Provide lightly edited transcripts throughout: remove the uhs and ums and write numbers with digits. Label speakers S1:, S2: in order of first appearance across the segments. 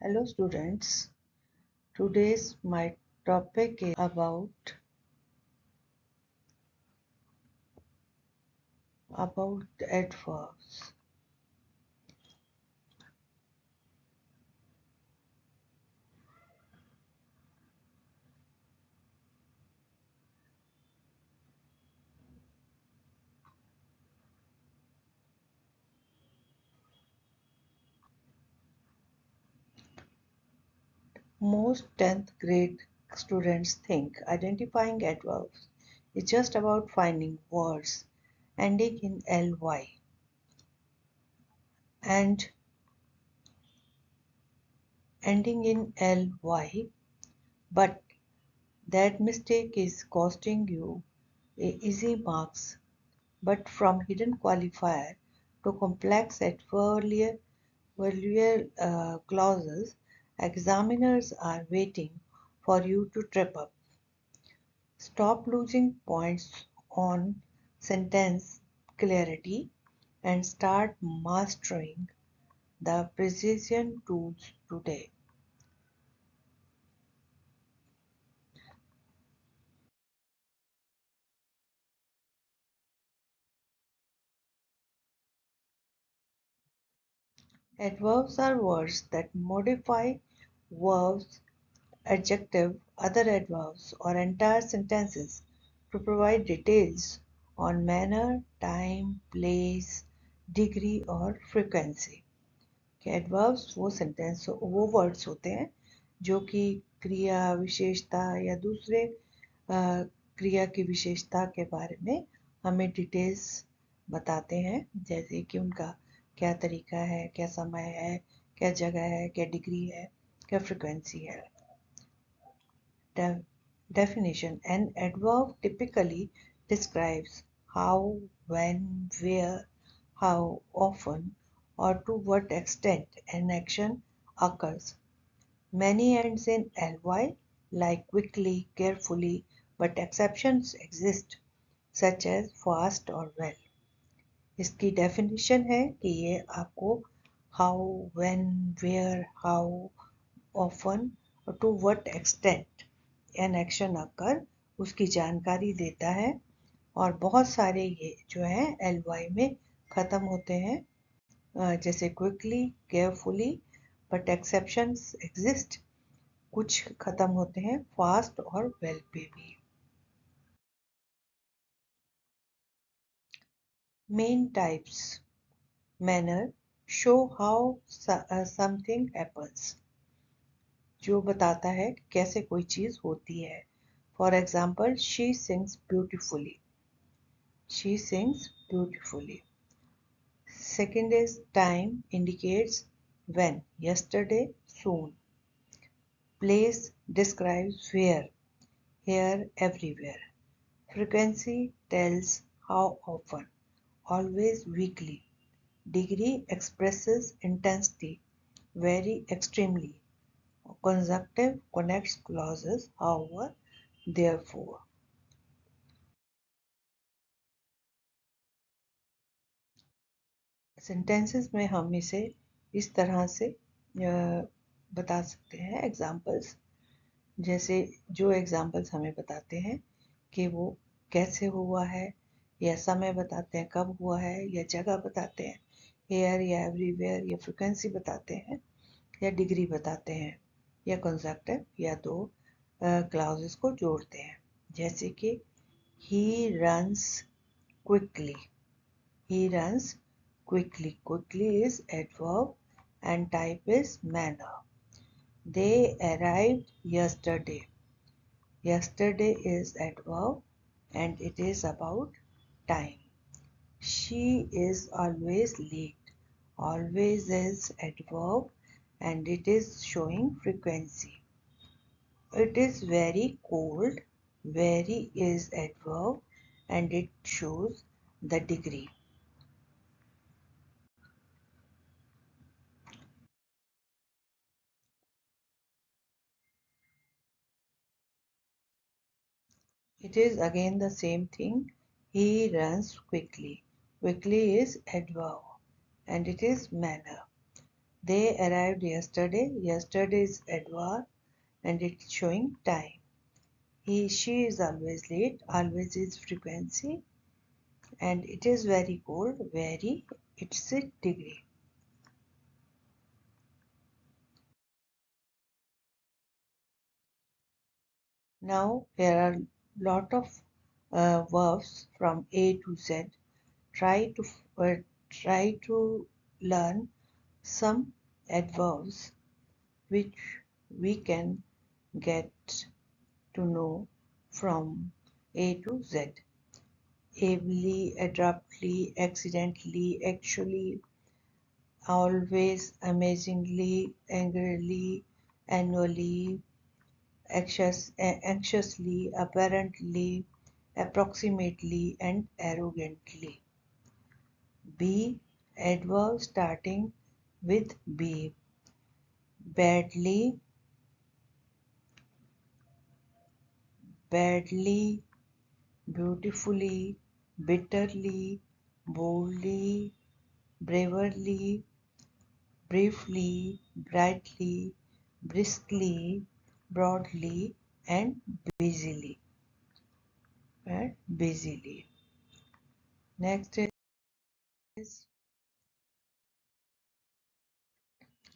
S1: Hello students, today's my topic is about adverbs. Most 10th grade students think identifying adverbs is just about finding words ending in ly and ending in ly, but that mistake is costing you easy marks. But from hidden qualifier to complex adverbial clauses, examiners are waiting for you to trip up. Stop losing points on sentence clarity and start mastering the precision tools today. Adverbs are words that modify verbs, adjective, other adverbs, or entire sentences to provide details on manner, time, place, degree और frequency. कि adverbs वो words होते हैं जो कि क्रिया विशेषता या दूसरे क्रिया की विशेषता के बारे में हमें डिटेल्स बताते हैं, जैसे कि उनका क्या तरीका है, क्या समय है, क्या जगह है, क्या डिग्री है, क्या फ्रिक्वेंसी है. Definition: an adverb typically describes how, when, where, how often, or to what extent an action occurs. Many ends in ly, like quickly, carefully, but exceptions exist, such as fast or well. इसकी definition है कि ये आपको how, when, where, how often, to what extent an action occur उसकी जानकारी देता है. और बहुत सारे ये जो है ly में ख़त्म होते हैं, जैसे quickly, carefully, but exceptions exist, कुछ ख़त्म होते हैं फास्ट और वेल पे भी. Main types: manner, show how something happens, जो बताता है कि कैसे कोई चीज़ होती है. For example, she sings beautifully. She sings beautifully. Second is time, indicates when, yesterday, soon. Place describes where, here, everywhere. Frequency tells how often, always, weekly. Degree expresses intensity, very extremely. Conjunctive connects clauses, however, therefore. Sentences में हम इसे इस तरह से बता सकते हैं examples, जैसे जो एग्जाम्पल्स हमें बताते हैं कि वो कैसे हुआ है, या समय बताते हैं कब हुआ है, या जगह बताते हैं हेयर या एवरीवेयर, या फ्रिक्वेंसी बताते हैं, या डिग्री बताते हैं, या कंजक्टिव या दो क्लाउजेस को जोड़ते हैं, जैसे कि he runs quickly. He runs quickly. Quickly is adverb and type is manner. They arrived yesterday. Yesterday is adverb and it is about time. She is always late. Always is adverb and it is showing frequency. It is very cold. Very is adverb and it shows the degree. It is again the same thing. He runs quickly. Quickly is adverb and it is manner. They arrived yesterday. Yesterday is adverb and it's showing time. She is always late. Always is frequency. And it is very cold. Very, it's a degree. Now here are lot of verbs from A to Z. Try to try to learn some adverbs which we can get to know from A to Z. Ably, abruptly, accidentally, actually, always, amazingly, angrily, annually, anxiously, apparently, approximately, and arrogantly. B. Adverb starting with B. Badly, badly, beautifully, bitterly, boldly, bravely, briefly, brightly, briskly, broadly, and busily. And busily. Next is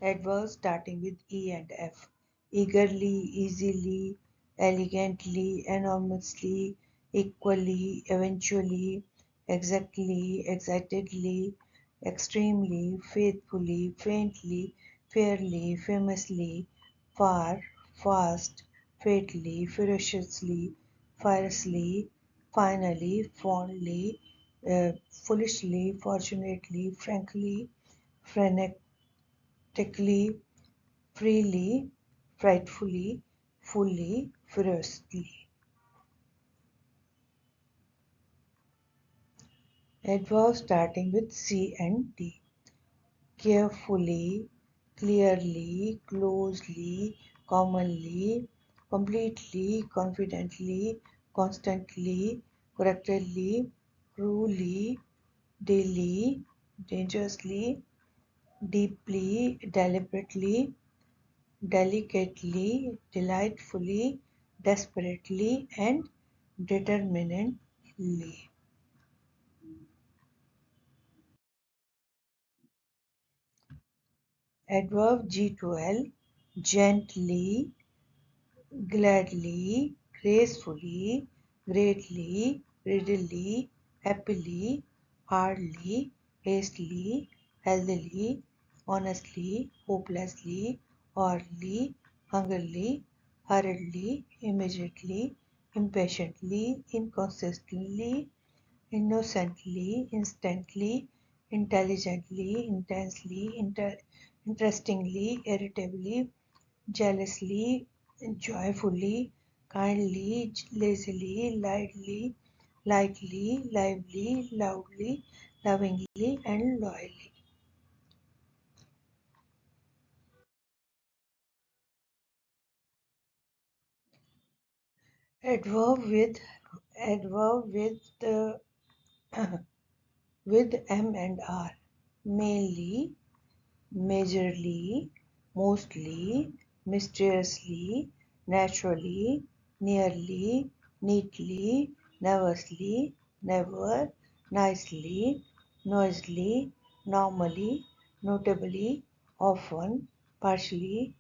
S1: adverbs starting with E and F. Eagerly, easily, elegantly, enormously, equally, eventually, exactly, excitedly, extremely, faithfully, faintly, fairly, famously, far, fast, fatally, ferociously, fiercely, finally, fondly, foolishly, fortunately, frankly, frenetically, freely, frightfully, fully, furiously. Adverbs starting with C and D. Carefully, clearly, closely, commonly, completely, confidently, constantly, correctly, cruelly, daily, dangerously, deeply, deliberately, delicately, delightfully, desperately, and determinedly. Adverb G12. Gently, gladly, gracefully, greatly, readily, happily, hardly, hastily, healthily, honestly, hopelessly, orally, hungrily, hurriedly, immediately, impatiently, inconsistently, innocently, instantly, intelligently, intensely, interestingly, irritably, jealously, joyfully, kindly, lazily, lightly, lightly, lively, loudly, lovingly, and loyally. Adverb with adverb with M and R. Mainly, majorly, mostly, mysteriously, naturally, nearly, neatly, nervously, never, nicely, noisily, normally, notably, often, partially,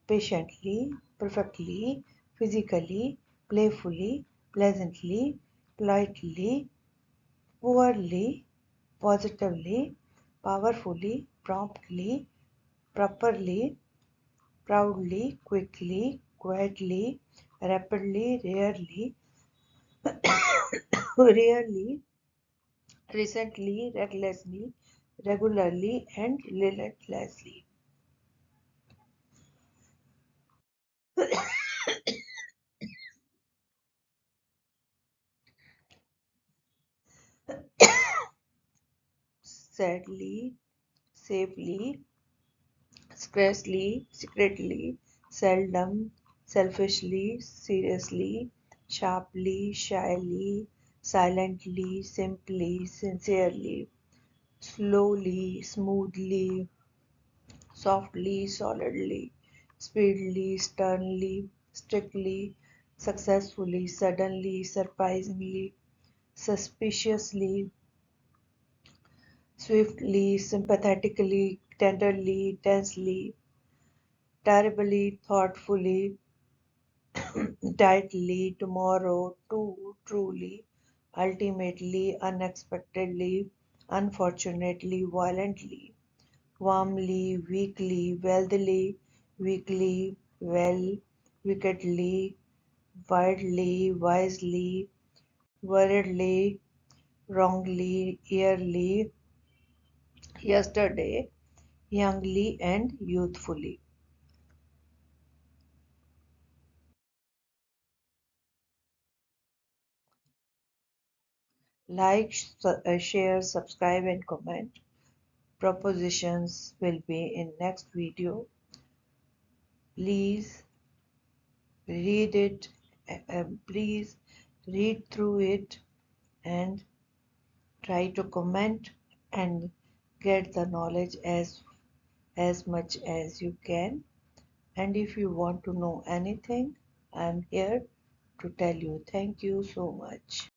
S1: patiently, perfectly, physically, playfully, pleasantly, politely, poorly, positively, powerfully, promptly, properly, proudly, quickly, quietly, rapidly, rarely, rarely, recently, recklessly, regularly, and relentlessly. Sadly, safely, scarcely, secretly, seldom, selfishly, seriously, sharply, shyly, silently, simply, sincerely, slowly, smoothly, softly, solidly, speedily, sternly, strictly, successfully, suddenly, surprisingly, suspiciously, swiftly, sympathetically, tenderly, tensely, terribly, thoughtfully, tightly, tomorrow, too truly, ultimately, unexpectedly, unfortunately, violently, warmly, weakly, wealthily, weakly, well, wickedly, widely, wisely, worriedly, wrongly, yearly, yesterday, youngly, and youthfully. Like, share, subscribe, and comment. Propositions will be in next video. Please read it. Please read through it and try to comment and get the knowledge as much as you can. And if you want to know anything, I'm here to tell you. Thank you so much.